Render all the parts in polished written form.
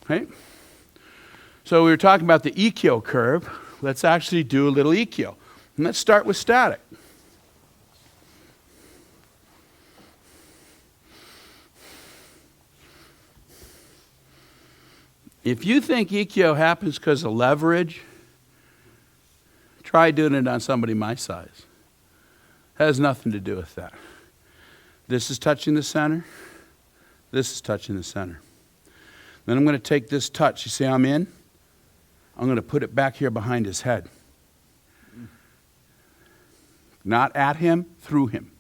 Right? So we were talking about the Ikkyo curve. Let's actually do a little Ikkyo. And let's start with static. If you think Ikkyo happens because of leverage, try doing it on somebody my size. It has nothing to do with that. This is touching the center. This is touching the center. Then I'm going to take this touch. You see I'm in? I'm going to put it back here behind his head. Not at him, through him.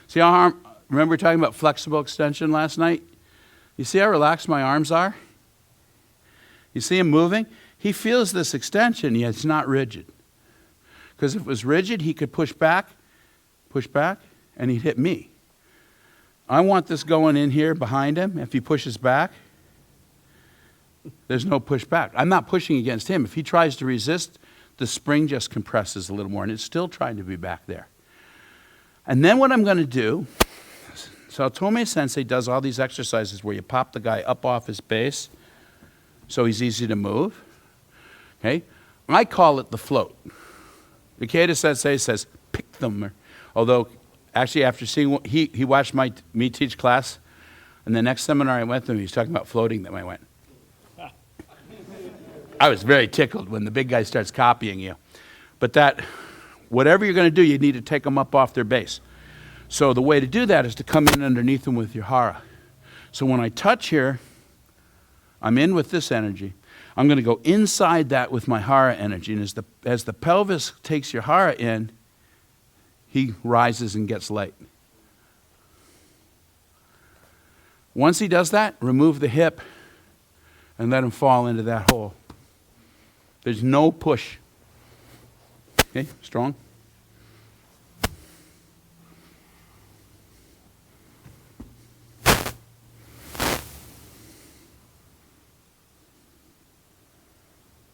See how remember we were talking about flexible extension last night? You see how relaxed my arms are? You see him moving? He feels this extension, yet it's not rigid. Because if it was rigid, he could push back, and he'd hit me. I want this going in here behind him. If he pushes back, there's no pushback. I'm not pushing against him. If he tries to resist, the spring just compresses a little more, and it's still trying to be back there. And then what I'm going to do, so Tome Sensei does all these exercises where you pop the guy up off his base so he's easy to move. Okay? I call it the float. Ikkyo Sensei says, pick them. Although, actually, after seeing, he watched me teach class, and the next seminar I went to, he was talking about floating, then I went. I was very tickled when the big guy starts copying you. But that, whatever you're going to do, you need to take them up off their base. So the way to do that is to come in underneath them with your hara. So when I touch here, I'm in with this energy. I'm going to go inside that with my hara energy. And as the pelvis takes your hara in, he rises and gets light. Once he does that, remove the hip and let him fall into that hole. There's no push. Okay, strong.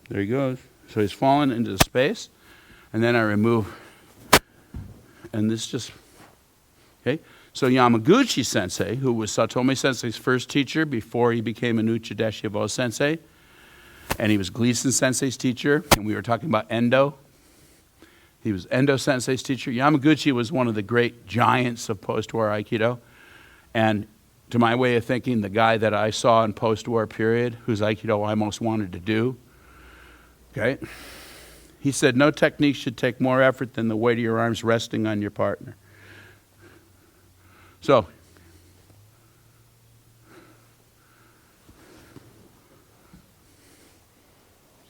There he goes. So he's fallen into the space, and then I remove, and this just, okay? So Yamaguchi Sensei, who was Satomi Sensei's first teacher before he became an Uchideshi Bo Sensei, and he was Gleason Sensei's teacher, and we were talking about Endo. He was Endo Sensei's teacher. Yamaguchi was one of the great giants of post-war Aikido, and to my way of thinking, the guy that I saw in post-war period, whose Aikido I most wanted to do, okay? He said, no technique should take more effort than the weight of your arms resting on your partner. So,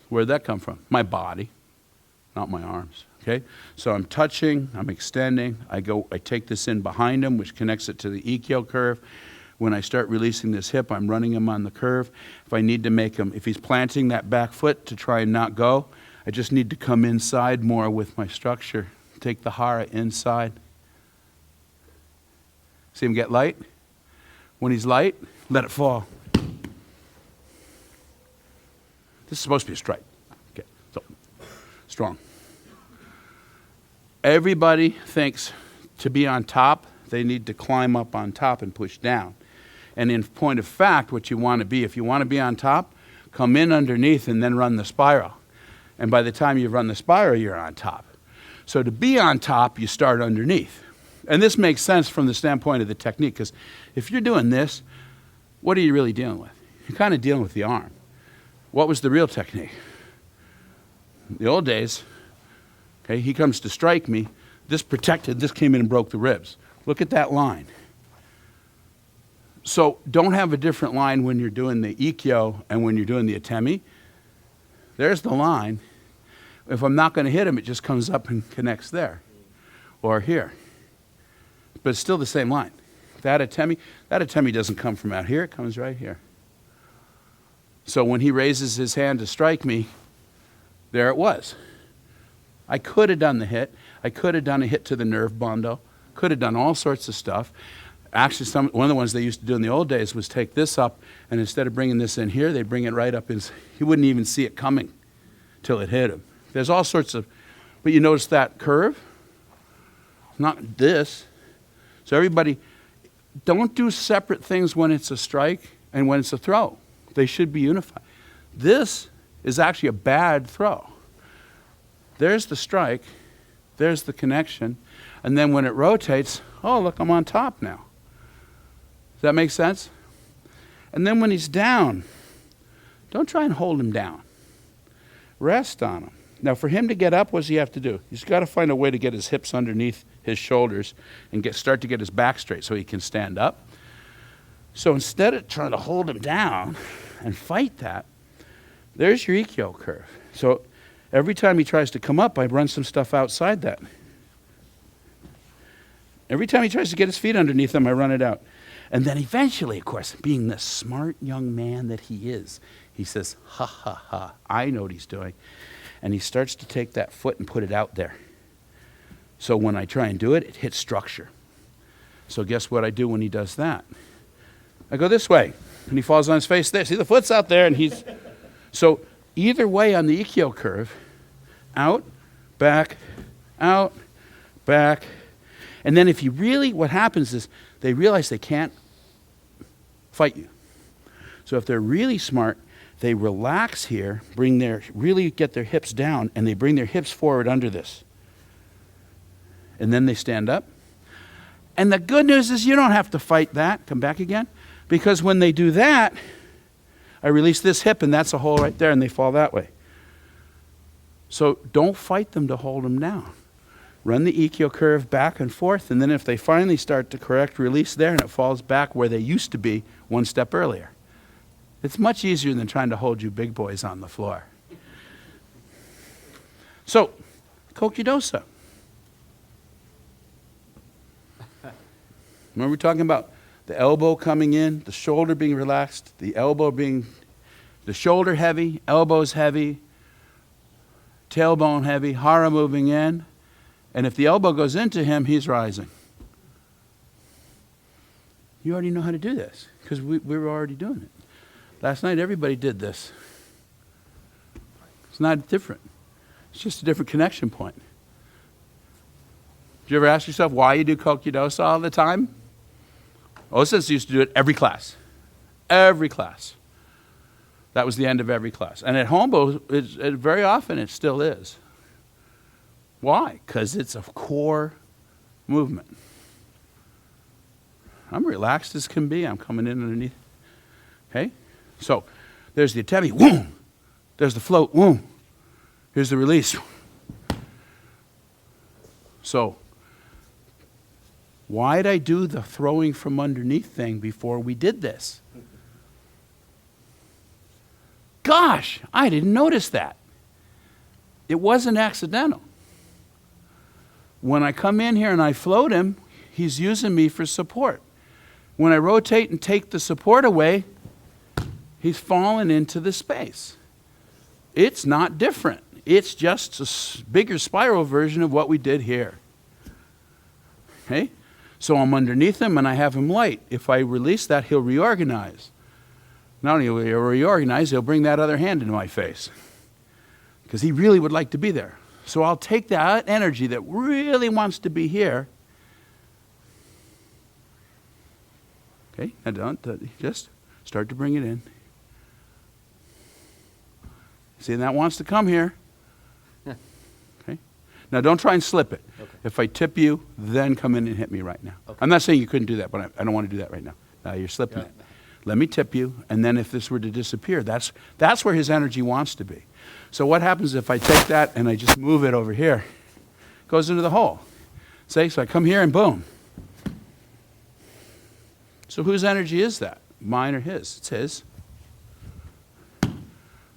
where'd that come from? My body, not my arms, okay? So I'm touching, I'm extending, I take this in behind him, which connects it to the Ikkyo curve. When I start releasing this hip, I'm running him on the curve. If I need to make him, if he's planting that back foot to try and not go, I just need to come inside more with my structure. Take the hara inside. See him get light? When he's light, let it fall. This is supposed to be a strike. Okay, so strong. Everybody thinks to be on top, they need to climb up on top and push down. And in point of fact, what you want to be, if you want to be on top, come in underneath and then run the spiral. And by the time you run the spiral, you're on top. So to be on top, you start underneath. And this makes sense from the standpoint of the technique, because if you're doing this, what are you really dealing with? You're kind of dealing with the arm. What was the real technique? In the old days, okay, he comes to strike me, this protected, this came in and broke the ribs. Look at that line. So don't have a different line when you're doing the Ikkyo and when you're doing the Atemi. There's the line. If I'm not going to hit him, it just comes up and connects there or here. But it's still the same line. That Atemi doesn't come from out here, it comes right here. So when he raises his hand to strike me, there it was. I could have done the hit. I could have done a hit to the nerve bondo. Could have done all sorts of stuff. Actually, one of the ones they used to do in the old days was take this up, and instead of bringing this in here, they bring it right up. He wouldn't even see it coming till it hit him. There's all sorts of, but you notice that curve? Not this. So everybody, don't do separate things when it's a strike and when it's a throw. They should be unified. This is actually a bad throw. There's the strike, there's the connection, and then when it rotates, oh, look, I'm on top now. Does that make sense? And then when he's down, don't try and hold him down. Rest on him. Now, for him to get up, what does he have to do? He's got to find a way to get his hips underneath his shoulders and start to get his back straight so he can stand up. So instead of trying to hold him down and fight that, there's your Ikkyo curve. So every time he tries to come up, I run some stuff outside that. Every time he tries to get his feet underneath him, I run it out. And then eventually, of course, being the smart young man that he is, he says, ha, ha, ha, I know what he's doing. And he starts to take that foot and put it out there. So when I try and do it, it hits structure. So guess what I do when he does that? I go this way, and he falls on his face there. See, the foot's out there, and he's... So either way on the Ikkyo curve, out, back, and then if you really, what happens is they realize they can't fight you. So if they're really smart, they relax here, really get their hips down, and they bring their hips forward under this. And then they stand up. And the good news is you don't have to fight that. Come back again. Because when they do that, I release this hip, and that's a hole right there, and they fall that way. So don't fight them to hold them down. Run the Ikkyo curve back and forth, and then if they finally start to correct, release there, and it falls back where they used to be one step earlier. It's much easier than trying to hold you big boys on the floor. So, kokidosa. Remember we're talking about the elbow coming in, the shoulder being relaxed, the shoulder heavy, elbows heavy, tailbone heavy, hara moving in. And if the elbow goes into him, he's rising. You already know how to do this because we were already doing it. Last night, everybody did this. It's not different. It's just a different connection point. Did you ever ask yourself why you do kokidosa all the time? Osas used to do it every class. Every class. That was the end of every class. And at Hombo, very often it still is. Why? Because it's a core movement. I'm relaxed as can be. I'm coming in underneath. Okay? So there's the atemi. Whoom! There's the float. Whoom! Here's the release. So why'd I do the throwing from underneath thing before we did this? Gosh, I didn't notice that. It wasn't accidental. When I come in here and I float him, he's using me for support. When I rotate and take the support away, he's fallen into the space. It's not different. It's just a bigger spiral version of what we did here. Okay? So I'm underneath him and I have him light. If I release that, he'll reorganize. Not only will he reorganize, he'll bring that other hand into my face. Because he really would like to be there. So I'll take that energy that really wants to be here. Okay, now don't, just start to bring it in. See, and that wants to come here. Okay. Now don't try and slip it. Okay. If I tip you, then come in and hit me right now. Okay. I'm not saying you couldn't do that, but I don't want to do that right now. Now you're slipping it. Let me tip you, and then if this were to disappear, that's where his energy wants to be. So what happens if I take that and I just move it over here? It goes into the hole. See, so I come here and boom. So whose energy is that? Mine or his? It's his.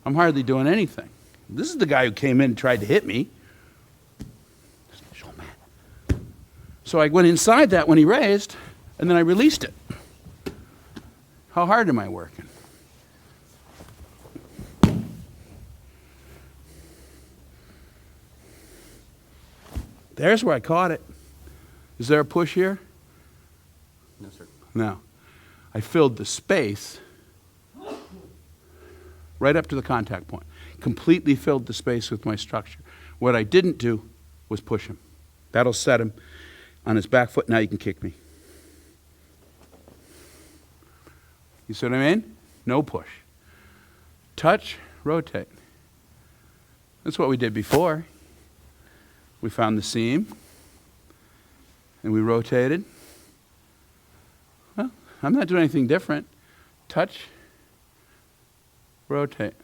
I'm hardly doing anything. This is the guy who came in and tried to hit me. So I went inside that when he raised, and then I released it. How hard am I working? There's where I caught it. Is there a push here? No, sir. No. I filled the space right up to the contact point. Completely filled the space with my structure. What I didn't do was push him. That'll set him on his back foot. Now you can kick me. You see what I mean? No push. touch, rotate. That's what we did before. We found the seam, and we rotated. Well, I'm not doing anything different. Touch, rotate.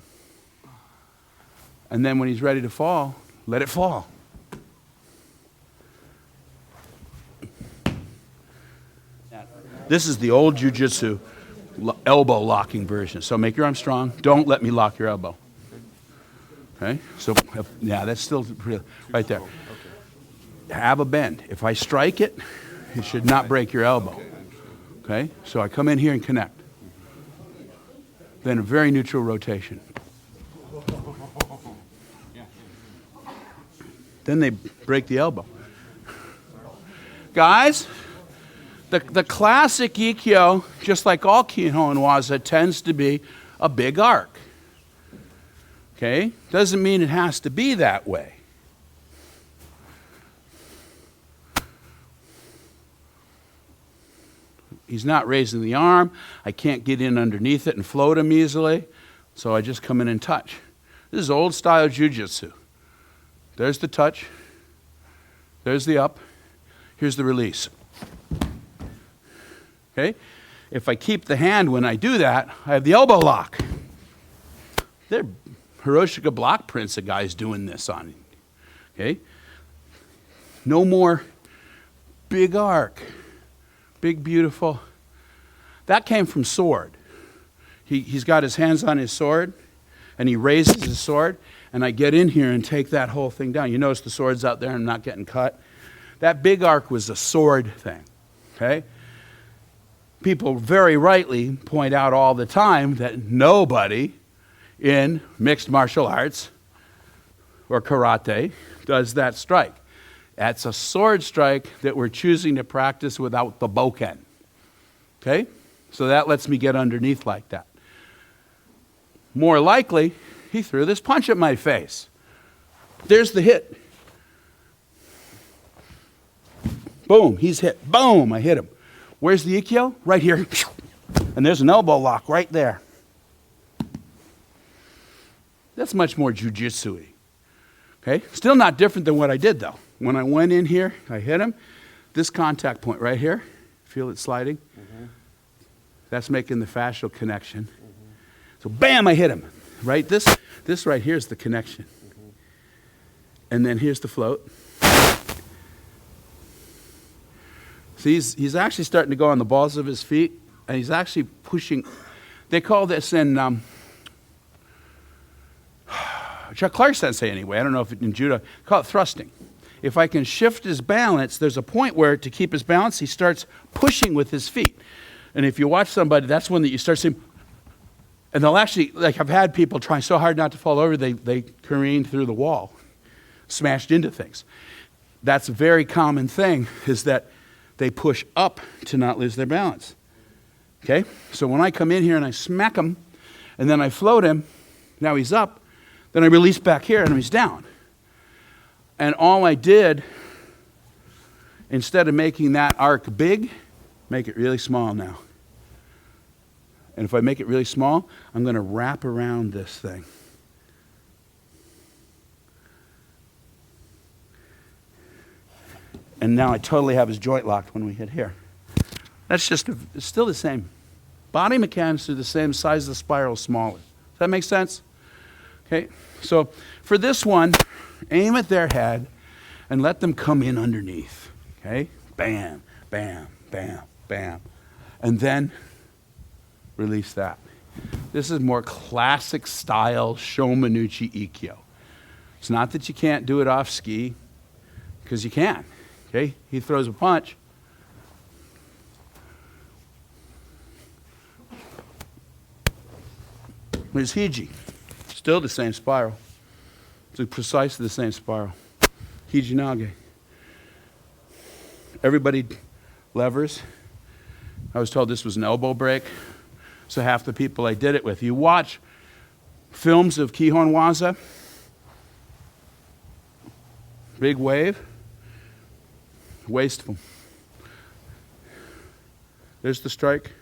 And then when he's ready to fall, let it fall. This is the old jujitsu elbow locking version. So make your arm strong. Don't let me lock your elbow. Okay? So, yeah, that's still right there. Have a bend. If I strike it, it should not break your elbow. Okay? So I come in here and connect. Then a very neutral rotation. Then they break the elbow. Guys, the classic Ikkyo, just like all Kihon Waza, tends to be a big arc. Okay? Doesn't mean it has to be that way. He's not raising the arm. I can't get in underneath it and float him easily. So I just come in and touch. This is old style jujitsu. There's the touch. There's the up. Here's the release. Okay? If I keep the hand when I do that, I have the elbow lock. They're Hiroshika block prints of guys doing this on. Okay? No more big arc. Big, beautiful. That came from sword. He's got his hands on his sword, and he raises his sword, and I get in here and take that whole thing down. You notice the sword's out there and I'm not getting cut. That big arc was a sword thing. Okay? People very rightly point out all the time that nobody in mixed martial arts or karate does that strike. That's a sword strike that we're choosing to practice without the bokken. Okay? So that lets me get underneath like that. More likely, he threw this punch at my face. There's the hit. Boom, he's hit. Boom, I hit him. Where's the Ikkyo? Right here. And there's an elbow lock right there. That's much more jujitsu-y. Okay? Still not different than what I did, though. When I went in here, I hit him. This contact point right here, feel it sliding? Mm-hmm. That's making the fascial connection. Mm-hmm. So bam, I hit him. Right? This right here is the connection. Mm-hmm. And then here's the float. See, he's actually starting to go on the balls of his feet, and he's actually pushing. They call this in Chuck Clark sensei anyway, I don't know if in judo, call it thrusting. If I can shift his balance, there's a point where to keep his balance, he starts pushing with his feet. And if you watch somebody, that's when you start seeing, and they'll actually, like I've had people trying so hard not to fall over, they careened through the wall, smashed into things. That's a very common thing, is that they push up to not lose their balance. Okay? So when I come in here and I smack him, and then I float him, now he's up, then I release back here and he's down. And all I did, instead of making that arc big, make it really small now. And if I make it really small, I'm going to wrap around this thing. And now I totally have his joint locked when we hit here. That's just, it's still the same. Body mechanics are the same, size of the spiral smaller. Does that make sense? Okay, so for this one, aim at their head and let them come in underneath. Okay, bam, bam, bam, bam. And then release that. This is more classic style Shomanuchi Ikkyo. It's not that you can't do it off ski, because you can. Okay, he throws a punch. There's Hiji. Still the same spiral. It's precisely the same spiral. Hijinage. Everybody levers. I was told this was an elbow break. So half the people I did it with. You watch films of Kihon Waza. Big wave. Wasteful. There's the strike.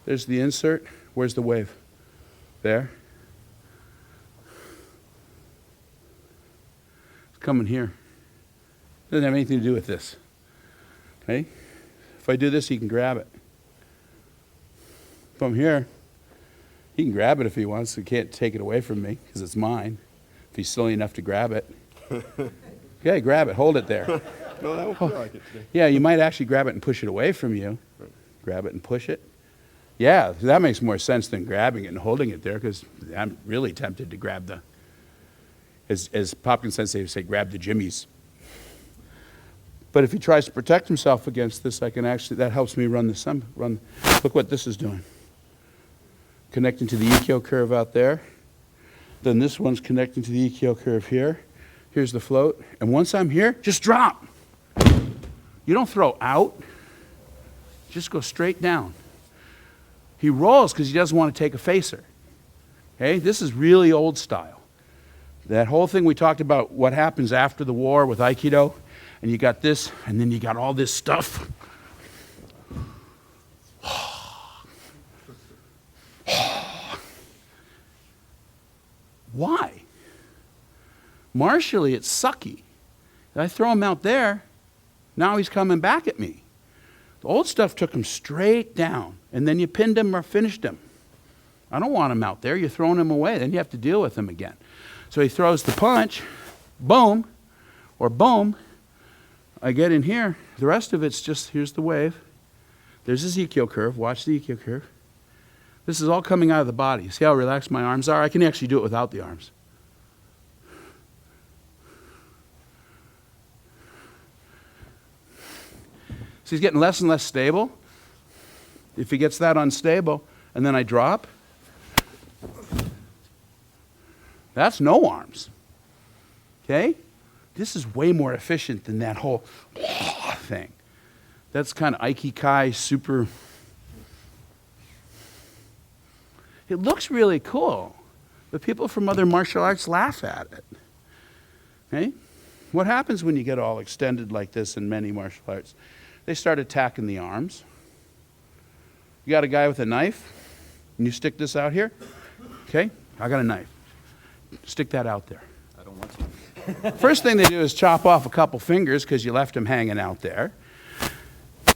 There's the insert. Where's the wave? There. coming here. Doesn't have anything to do with this. Okay? If I do this, he can grab it. If I'm here, he can grab it if he wants. He can't take it away from me because it's mine. If he's silly enough to grab it. Okay, grab it. Hold it there. No, that won't feel like it today. Yeah, you might actually grab it and push it away from you. Right. Grab it and push it. Yeah, that makes more sense than grabbing it and holding it there, because I'm really tempted to grab the, as Popkin Sensei would say, grab the jimmies. But if he tries to protect himself against this, I can actually, that helps me run the look what this is doing. Connecting to the Ikkyo curve out there. Then this one's connecting to the Ikkyo curve here. Here's the float. And once I'm here, just drop. You don't throw out. Just go straight down. He rolls because he doesn't want to take a facer. Okay? This is really old style. That whole thing we talked about, what happens after the war with Aikido, and you got this, and then you got all this stuff. Why? Martially, it's sucky. I throw him out there, now he's coming back at me. The old stuff took him straight down, and then you pinned him or finished him. I don't want him out there. You're throwing him away. Then you have to deal with him again. So he throws the punch, boom, or boom. I get in here. The rest of it's just, here's the wave. There's his Ikkyo curve. Watch the Ikkyo curve. This is all coming out of the body. See how relaxed my arms are? I can actually do it without the arms. So he's getting less and less stable. If he gets that unstable, and then I drop, that's no arms. Okay? This is way more efficient than that whole thing. That's kind of Aikikai super. It looks really cool, but people from other martial arts laugh at it. Okay? What happens when you get all extended like this in many martial arts? They start attacking the arms. You got a guy with a knife, and you stick this out here. Okay? I got a knife. Stick that out there. I don't want to. First thing they do is chop off a couple fingers because you left them hanging out there.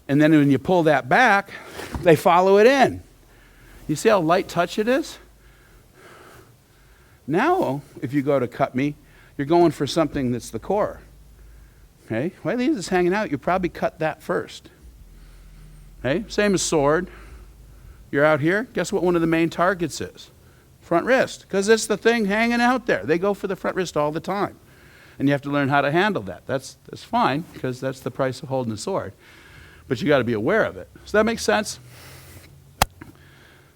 And then when you pull that back, they follow it in. You see how light touch it is? Now, if you go to cut me, you're going for something that's the core. Okay? Why leave this hanging out? You probably cut that first. Okay? Same as sword. You're out here. Guess what one of the main targets is? Front wrist. Because it's the thing hanging out there. They go for the front wrist all the time. And you have to learn how to handle that. That's fine, because that's the price of holding a sword. But you got to be aware of it. Does that make sense?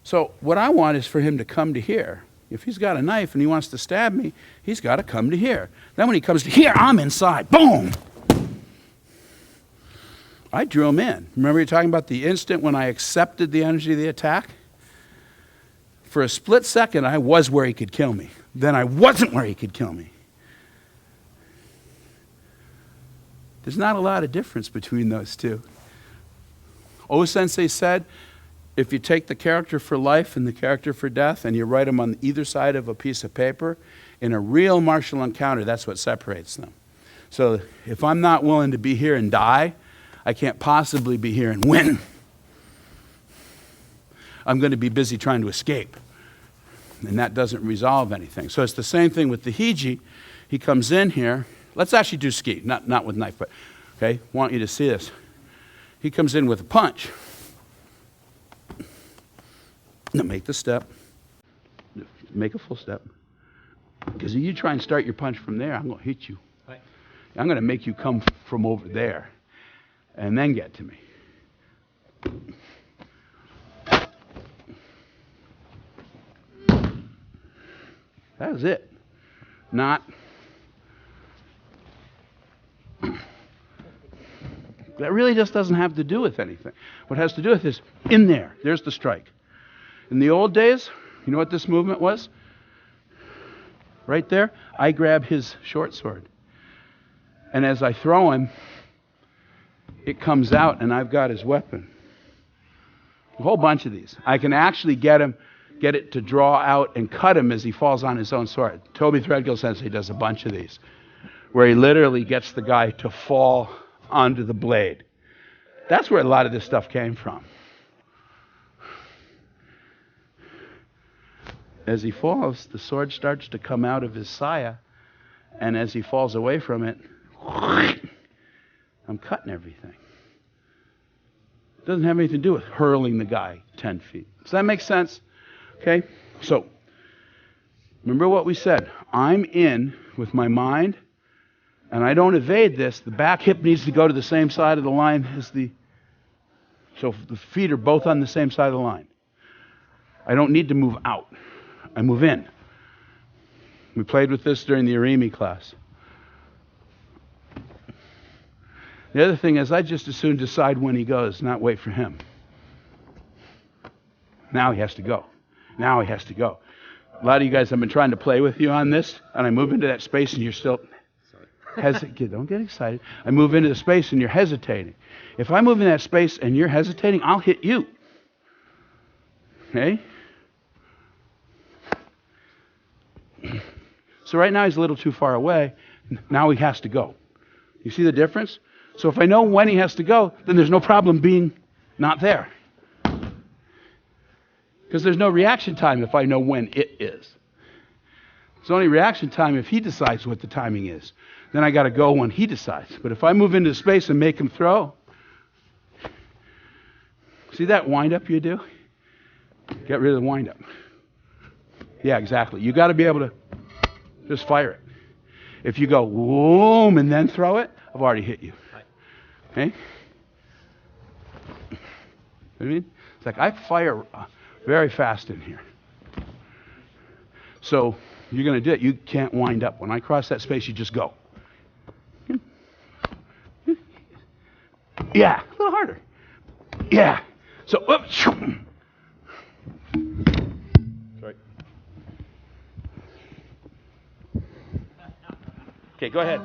So what I want is for him to come to here. If he's got a knife and he wants to stab me, he's got to come to here. Then when he comes to here, I'm inside. Boom! I drew him in. Remember you're talking about the instant when I accepted the energy of the attack? For a split second, I was where he could kill me. Then I wasn't where he could kill me. There's not a lot of difference between those two. O-sensei said, if you take the character for life and the character for death and you write them on either side of a piece of paper, in a real martial encounter, that's what separates them. So if I'm not willing to be here and die, I can't possibly be here and win. I'm going to be busy trying to escape. And that doesn't resolve anything. So it's the same thing with the Hiji. He comes in here. Let's actually do ski, not with knife, but okay, want you to see this. He comes in with a punch. Now make the step. Make a full step. Because if you try and start your punch from there, I'm going to hit you. Right. I'm going to make you come from over there and then get to me. That was it. Not. That really just doesn't have to do with anything. What it has to do with is in there. There's the strike. In the old days, you know what this movement was? Right there, I grab his short sword. And as I throw him, it comes out and I've got his weapon. A whole bunch of these. I can actually get it to draw out and cut him as he falls on his own sword. Toby Threadgill Sensei does a bunch of these. where he literally gets the guy to fall onto the blade. That's where a lot of this stuff came from. As he falls, the sword starts to come out of his saya, and as he falls away from it, I'm cutting everything. It doesn't have anything to do with hurling the guy 10 feet. Does that make sense? Okay? So, remember what we said. I'm in with my mind, and I don't evade this. The back hip needs to go to the same side of the line as the... So the feet are both on the same side of the line. I don't need to move out. I move in. We played with this during the Arimi class. The other thing is I just as soon decide when he goes, not wait for him. Now he has to go. Now he has to go. A lot of you guys have been trying to play with you on this, and I move into that space and you're still... Don't get excited. I move into the space and you're hesitating. If I move in that space and you're hesitating, I'll hit you. Okay? So right now he's a little too far away. Now he has to go. You see the difference? So if I know when he has to go, then there's no problem being not there. Because there's no reaction time if I know when it is. It's only reaction time if he decides what the timing is. Then I got to go when he decides. But if I move into space and make him throw, see that wind-up you do? Get rid of the wind-up. Yeah, exactly. You got to be able to just fire it. If you go, boom, and then throw it, I've already hit you. Okay? You know what I mean? It's like I fire very fast in here. So you're going to do it. You can't wind up. When I cross that space, you just go. Yeah, a little harder. Yeah. So, Sorry. Okay, go ahead.